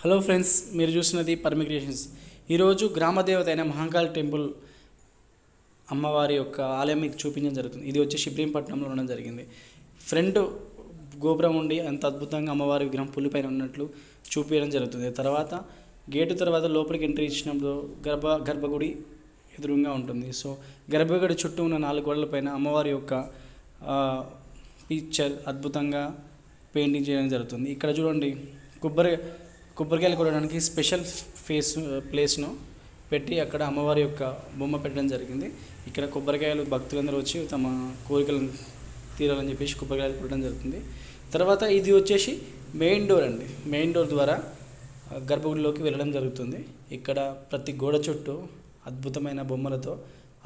Hello friends, మీరు చూసినది పర్మి creations. ఈరోజు గ్రామదేవత అయిన మహంకాళి టెంపుల్ అమ్మవారి యొక్క ఆలయం మీకు చూపించడం జరుగుతుంది. ఇది వచ్చి ఇబ్రహీంపట్నంలో ఉండడం జరిగింది. ఫ్రంట్ గోపురం ఉండి అంత అద్భుతంగా అమ్మవారి విగ్రహం పులిపైన ఉన్నట్లు చూపించడం జరుగుతుంది. తర్వాత గేటు తర్వాత లోపలికి ఎంట్రీ ఇచ్చినప్పుడు గర్భగుడి ఎదురుగా ఉంటుంది. సో గర్భగుడి చుట్టూ ఉన్న 4 గోడల పైన అమ్మవారి యొక్క పిక్చర్ అద్భుతంగా పెయింటింగ్ చేయడం జరుగుతుంది. ఇక్కడ చూడండి, కొబ్బరికాయలు కొట్టడానికి స్పెషల్ ప్లేస్ను పెట్టి అక్కడ అమ్మవారి యొక్క బొమ్మ పెట్టడం జరిగింది. ఇక్కడ కొబ్బరికాయలు భక్తులందరూ వచ్చి తమ కోరికలను తీరాలని చెప్పేసి కొబ్బరికాయలు కొట్టడం జరుగుతుంది. తర్వాత ఇది వచ్చేసి మెయిన్ డోర్ అండి. మెయిన్ డోర్ ద్వారా గర్భగుడిలోకి వెళ్ళడం జరుగుతుంది. ఇక్కడ ప్రతి గోడ చుట్టూ అద్భుతమైన బొమ్మలతో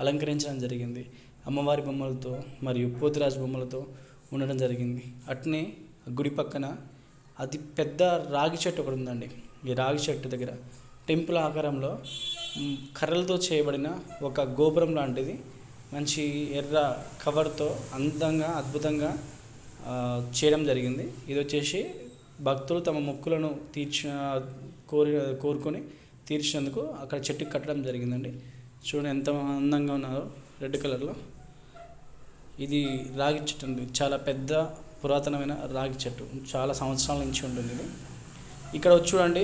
అలంకరించడం జరిగింది. అమ్మవారి బొమ్మలతో మరియు పోతురాజు బొమ్మలతో ఉండడం జరిగింది. అట్నే గుడి పక్కన అతి పెద్ద రాగి చెట్టు ఒకటి ఉందండి. ఈ రాగి చెట్టు దగ్గర టెంపుల్ ఆకారంలో కర్రలతో చేయబడిన ఒక గోపురం లాంటిది మంచి ఎర్ర కవర్తో అందంగా అద్భుతంగా చేయడం జరిగింది. ఇది వచ్చేసి భక్తులు తమ మొక్కులను కోరుకొని తీర్చినందుకు అక్కడ చెట్టుకి కట్టడం జరిగిందండి. చూడండి ఎంత అందంగా ఉన్నారో రెడ్ కలర్లో. ఇది రాగి చెట్టు అండి, చాలా పెద్ద పురాతనమైన రాగి చెట్టు, చాలా సంవత్సరాల నుంచి ఉంటుంది ఇది. ఇక్కడ వచ్చి చూడండి,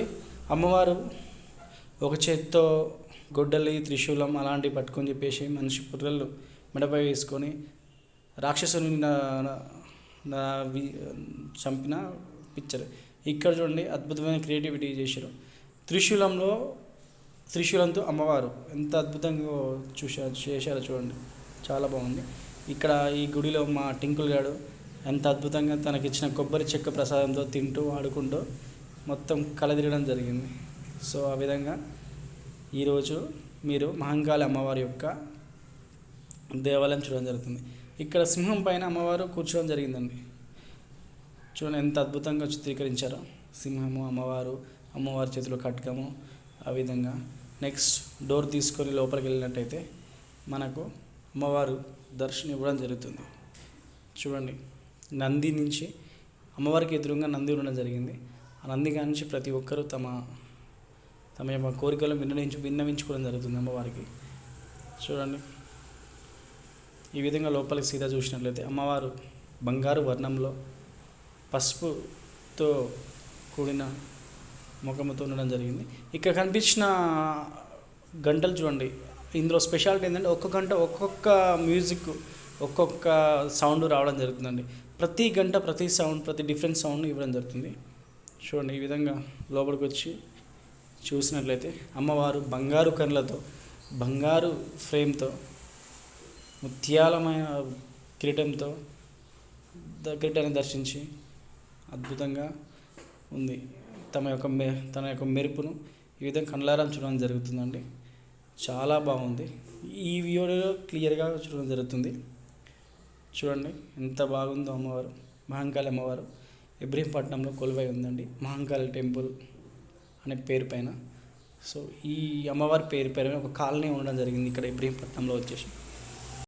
అమ్మవారు ఒక చేత్తో గొడ్డలి, త్రిశూలం అలాంటివి పట్టుకొని చెప్పేసి మనిషి పుర్రెలు మెడపై వేసుకొని రాక్షసుని చంపిన పిక్చర్. ఇక్కడ చూడండి, అద్భుతమైన క్రియేటివిటీ చేశారు. త్రిశూలంతో అమ్మవారు ఎంత అద్భుతంగా చేశారో చూడండి, చాలా బాగుంది. ఇక్కడ ఈ గుడిలో మా టింకుల్ గాడు ఎంత అద్భుతంగా తనకిచ్చిన కొబ్బరి చెక్క ప్రసాదంతో తింటూ ఆడుకుంటూ మొత్తం కలదిరడం జరిగింది. సో ఆ విధంగా ఈరోజు మీరు మహంకాళి అమ్మవారి యొక్క దేవాలయం చూడడం జరుగుతుంది. ఇక్కడ సింహం పైన అమ్మవారు కూర్చోవడం జరిగిందండి. చూడండి ఎంత అద్భుతంగా చిత్రీకరించారో సింహము, అమ్మవారి చేతిలో ఖడ్గము. ఆ విధంగా నెక్స్ట్ డోర్ తీసుకొని లోపలికి వెళ్ళినట్టయితే మనకు అమ్మవారు దర్శనం ఇవ్వడం జరుగుతుంది. చూడండి, నంది నుంచి అమ్మవారికి ఎదురుగా నంది ఉండడం జరిగింది. ఆ నంది నుంచి ప్రతి ఒక్కరూ తమ యొక్క కోరికలు విన్నవించుకోవడం జరుగుతుంది అమ్మవారికి. చూడండి, ఈ విధంగా లోపలికి సీదా చూసినట్లయితే అమ్మవారు బంగారు వర్ణంలో పసుపుతో కూడిన ముఖముతో ఉండడం జరిగింది. ఇక్కడ కనిపించిన గంటలు చూడండి, ఇందులో స్పెషాలిటీ ఏంటంటే ఒక్కొక్క గంట ఒక్కొక్క మ్యూజిక్, ఒక్కొక్క సౌండ్ రావడం జరుగుతుందండి. ప్రతి గంట ప్రతి సౌండ్, ప్రతి డిఫరెంట్ సౌండ్ ఇవ్వడం జరుగుతుంది. చూడండి, ఈ విధంగా లోపలికి వచ్చి చూసినట్లయితే అమ్మవారు బంగారు కళ్ళతో, బంగారు ఫ్రేమ్తో, ముత్యాలమైన కిరీటంతో కిరీటాన్ని దర్శించి అద్భుతంగా ఉంది. తన యొక్క మెరుపును ఈ విధంగా కళ్ళారా చూడడం జరుగుతుందండి. చాలా బాగుంది. ఈ వీడియోలో క్లియర్గా చూడడం జరుగుతుంది. చూడండి ఎంత బాగుందో అమ్మవారు. మహంకాళి అమ్మవారు ఇబ్రహీంపట్నంలో కొలువై ఉందండి, మహంకాళి టెంపుల్ అనే పేరు పైన. సో ఈ అమ్మవారి పేరు పైన ఒక కాలనీ ఉండడం జరిగింది ఇక్కడ ఇబ్రహీంపట్నంలో వచ్చేసి.